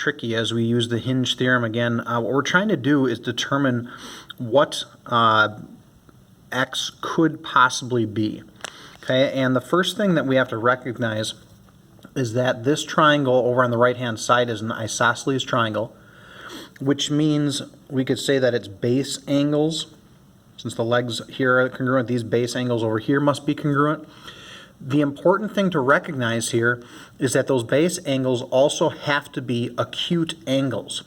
tricky as we use the hinge theorem again. What we're trying to do is determine what x could possibly be. Okay, and the first thing that we have to recognize is that this triangle over on the right-hand side is an isosceles triangle, which means we could say that its base angles, since the legs here are congruent, these base angles over here must be congruent. The important thing to recognize here is that those base angles also have to be acute angles,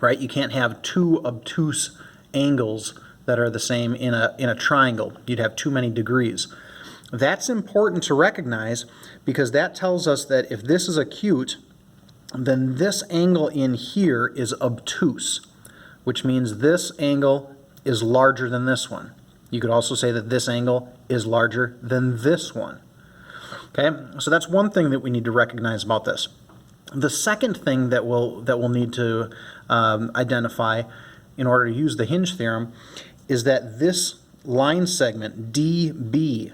right? You can't have two obtuse angles that are the same in a triangle. You'd have too many degrees. That's important to recognize because that tells us that if this is acute, then this angle in here is obtuse, which means this angle is larger than this one. You could also say that this angle is larger than this one. Okay, so that's one thing that we need to recognize about this. The second thing that we'll need to identify in order to use the hinge theorem is that this line segment, DB,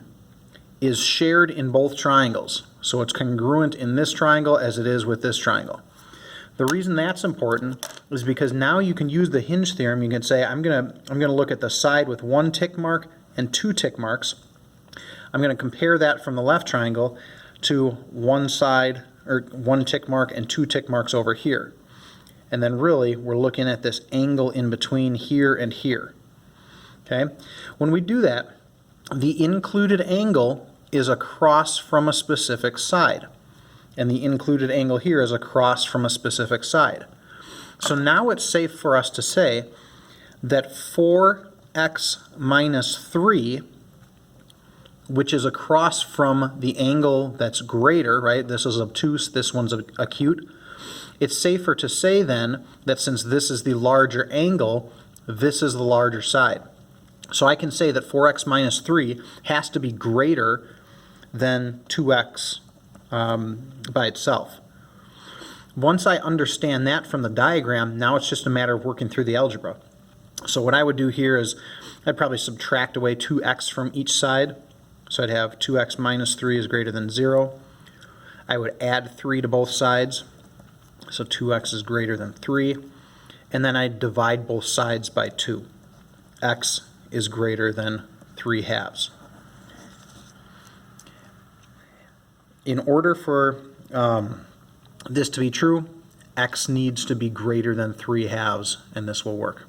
is shared in both triangles. So it's congruent in this triangle as it is with this triangle. The reason that's important is because now you can use the hinge theorem. You can say, I'm gonna look at the side with 1 tick mark and 2 tick marks. I'm going to compare that from the left triangle to one side, or 1 tick mark and 2 tick marks over here. And then really, we're looking at this angle in between here and here. Okay? When we do that, the included angle is across from a specific side. And the included angle here is across from a specific side. So now it's safe for us to say that 4x minus 3, which is across from the angle that's greater, right? This is obtuse, this one's acute. It's safer to say then that since this is the larger angle, this is the larger side. So I can say that 4x minus 3 has to be greater than 2x by itself. Once I understand that from the diagram, now it's just a matter of working through the algebra. So what I would do here is I'd probably subtract away 2x from each side. So I'd have 2x minus 3 is greater than 0. I would add 3 to both sides. So 2x is greater than 3. And then I'd divide both sides by 2. X is greater than 3 halves. In order for this to be true, x needs to be greater than 3 halves, and this will work.